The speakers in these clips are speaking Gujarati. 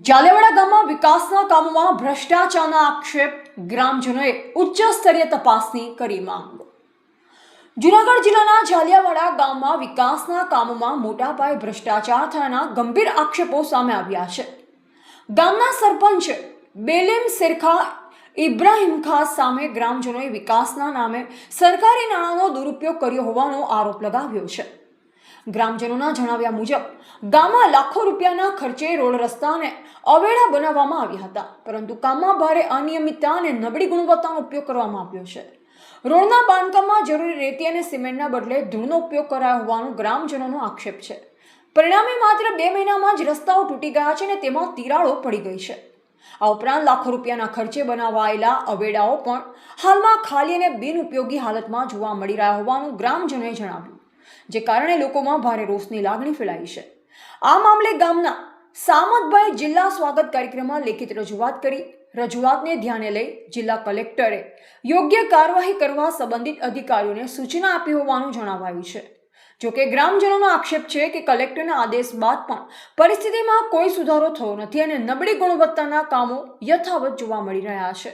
જાલેવાડા ગામમાં વિકાસના કામોમાં ભ્રષ્ટાચારના આક્ષેપ, ગ્રામજનોએ ઉચ્ચ સ્તરીય તપાસની કરી માંગ। જૂનાગઢ જિલ્લાના જાલિયાવાડા ગામમાં વિકાસના કામોમાં મોટા પાયે ભ્રષ્ટાચાર થયાના ગંભીર આક્ષેપો સામે આવ્યા છે। ગામના સરપંચ બેલેમ શેરખા ઇબ્રાહિમ ખાસ સામે ગ્રામજનોએ વિકાસના નામે સરકારી નાણાંનો દુરુપયોગ કર્યો હોવાનો આરોપ લગાવ્યો છે। ગ્રામજનોના જણાવ્યા મુજબ ગામમાં લાખો રૂપિયાના ખર્ચે રોડ રસ્તાને અવેડા બનાવવામાં આવ્યા હતા, પરંતુ કામમાં ભારે અનિયમિતતા અને નબળી ગુણવત્તાનો ઉપયોગ કરવામાં આવ્યો છે। રોડના બાંધકામમાં જરૂરી રેતી અને સિમેન્ટના બદલે ધૂળનો ઉપયોગ કરાયો હોવાનો ગ્રામજનોનો આક્ષેપ છે। પરિણામે માત્ર 2 મહિનામાં જ રસ્તાઓ તૂટી ગયા છે અને તેમાં તિરાડો પડી ગઈ છે। આ ઉપરાંત લાખો રૂપિયાના ખર્ચે બનાવાયેલા અવેડાઓ પણ હાલમાં ખાલી અને બિનઉપયોગી હાલતમાં જોવા મળી રહ્યા હોવાનું ગ્રામજનોએ જણાવ્યું, જે કારણે લોકોમાં ભારે રોષની લાગણી ફેલાઈ છે। આ મામલે ગામના સામતભાઈ જિલ્લા સ્વાગત કાર્યક્રમમાં લેખિત રજૂઆત કરી। રજૂઆતને ધ્યાને લઈ જિલ્લા કલેક્ટરે યોગ્ય કાર્યવાહી કરવા સંબંધિત અધિકારીઓને સૂચના આપી હોવાનું જણાવાયું છે। જોકે ગ્રામજનોનો આક્ષેપ છે કે કલેક્ટરના આદેશ બાદ પણ પરિસ્થિતિમાં કોઈ સુધારો થયો નથી અને નબળી ગુણવત્તાના કામો યથાવત જોવા મળી રહ્યા છે।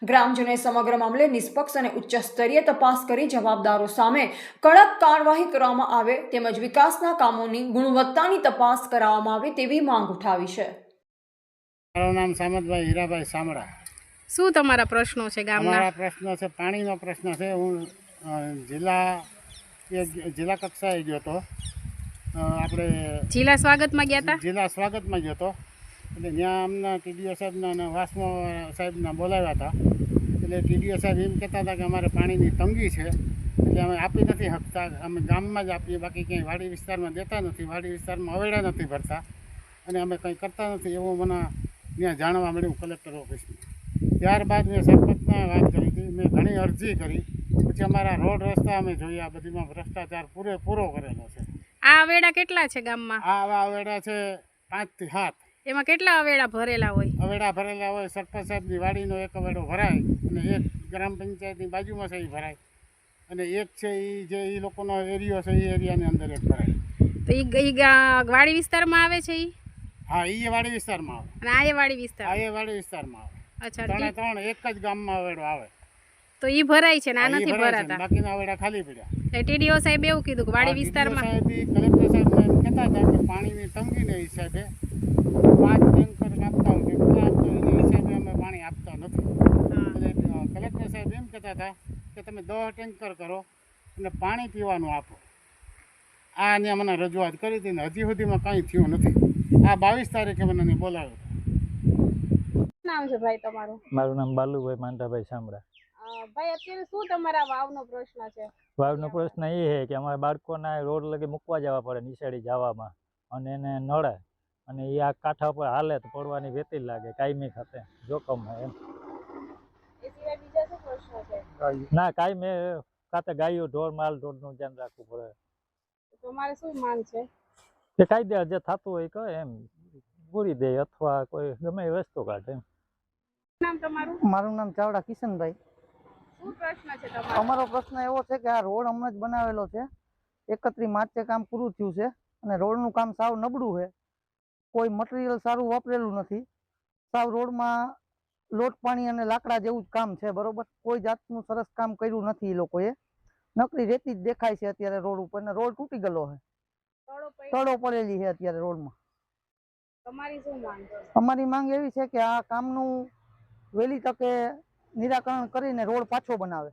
ગ્રામજનોએ સમગ્ર મામલે નિષ્પક્ષ અને ઉચ્ચ સ્તરીય તપાસ કરી જવાબદારો સામે કડક કાર્યવાહી કરવામાં આવે તેમજ વિકાસના કામોની ગુણવત્તાની તપાસ કરાવવામાં આવે તેવી માંગ ઉઠાવી છે। મારું નામ સામતભાઈ હીરાભાઈ સામડા। શું તમારા પ્રશ્નો છે ગામના? અમારા પ્રશ્નો છે, પાણીનો પ્રશ્ન છે। હું જિલ્લા કક્ષાએ ગયો હતો, આપણે જિલ્લા સ્વાગતમાં ગયા હતા? જિલ્લા સ્વાગતમાં ગયો હતો, એટલે ત્યાં અમને ટીડીઓ સાહેબના અને વાસમો સાહેબના બોલાવ્યા હતા। એટલે ટીડીઓ સાહેબ એમ કહેતા હતા કે અમારે પાણીની તંગી છે, એટલે અમે આપી નથી શકતા, અમે ગામમાં જ આપીએ, બાકી ક્યાંય વાડી વિસ્તારમાં દેતા નથી, વાડી વિસ્તારમાં અવેડા નથી ભરતા અને અમે કંઈ કરતા નથી એવું મને ત્યાં જાણવા મળ્યું કલેક્ટર ઓફિસમાં। ત્યારબાદ મેં સરપંચને વાત કરી હતી, મેં ઘણી અરજી કરી, પછી અમારા રોડ રસ્તા અમે જોયા, બધીમાં ભ્રષ્ટાચાર પૂરેપૂરો કરેલો છે। આ અવેડા કેટલા છે ગામમાં? આ અવેડા છે 5 થી 7। એમાં કેટલા અવેડા ભરેલા હોય? અવેડા ભરેલા હોય, સરપંચ સાહેબની વાડીનો એક અવેડો ભરાય અને એક ગ્રામ પંચાયતની બાજુમાં છે એ ભરાય અને એક છે એ જે એ લોકોનો એરિયો છે એ એરિયાની અંદર એક ભરાય। તો એ વાડી વિસ્તારમાં આવે છે ઈ? હા, એ વાડી વિસ્તારમાં આવે અને આ એ વાડી વિસ્તાર? આ એ વાડી વિસ્તારમાં આવે। અચ્છા, ત્રણ એક જ ગામમાં અવેડો આવે તો ઈ ભરાય છે ને આ નથી ભરાય છે, ભરાતા? બાકીના અવેડા ખાલી પડ્યા। ટીડીઓ સાહેબ એવું કીધું કે વાડી વિસ્તારમાં કલેક્ટર સાહેબ એમ કહેતા હતા કે પાણીની તંગીને હિસાબે 5 ટેન્કર આપતા હોય, કેટલા આપતા હોય એ હિસાબે અમે પાણી આપતા નથી। એટલે કલેક્ટર સાહેબ એમ કહેતા હતા કે તમે 10 ટેન્કર કરો અને પાણી પીવાનું આપો। આને મને રજૂઆત કરી હતી ને હજી સુધીમાં કંઈ થયું નથી। આ 22 તારીખે મને બોલાવ્યો હતો। નામ છે ભાઈ તમારું? મારું નામ બાલુભાઈ માંડાભાઈ સામડા। ભાઈ અત્યારે શું તમારા વાવનો પ્રશ્ન છે? વાવનો પ્રશ્ન એ છે કે અમારા બાળકોના રોડ લગી મૂકવા જવા પડે નિશાળી જવામાં, અને એને નડે અને એ આ કાંઠા પર હાલે તો પડવાની વેતી લાગે, કાયમી ખાતે જોખમ એમ। એ સિવાય બીજા શું પ્રશ્ન છે? ના, કાયમી ખાતે ગાયો ઢોર માલ ઢોરનું ધ્યાન રાખવું પડે। તમારે શું માંગ છે? કે કાયદે જે થતું હોય કહે એમ પૂરી દે અથવા કોઈ ગમે એ રસ્તો કાઢે એમ। નામ તમારું? મારું નામ ચાવડા કિશનભાઈ। શું પ્રશ્ન છે તમારો? અમારો પ્રશ્ન એવો છે કે આ રોડ હમણાં જ બનાવેલો છે, 31 માર્ચે કામ પૂરું થયું છે અને રોડનું કામ સાવ નબળું છે, કોઈ મટીરિયલ સારું વાપરેલું નથી, સાવ રોડમાં લોટ પાણી અને લાકડા જેવું જ કામ છે, બરોબર? કોઈ જાતનું સરસ કામ કર્યું નથી એ લોકોએ, નકરી રેતી જ દેખાય છે અત્યારે રોડ ઉપર ને રોડ તૂટી ગયેલો છે, તળો પડેલી છે અત્યારે રોડમાં। તમારી શું માંગ છે? અમારી માંગ એવી છે કે આ કામનું વહેલી તકે નિરાકરણ કરીને રોડ પાછો બનાવે।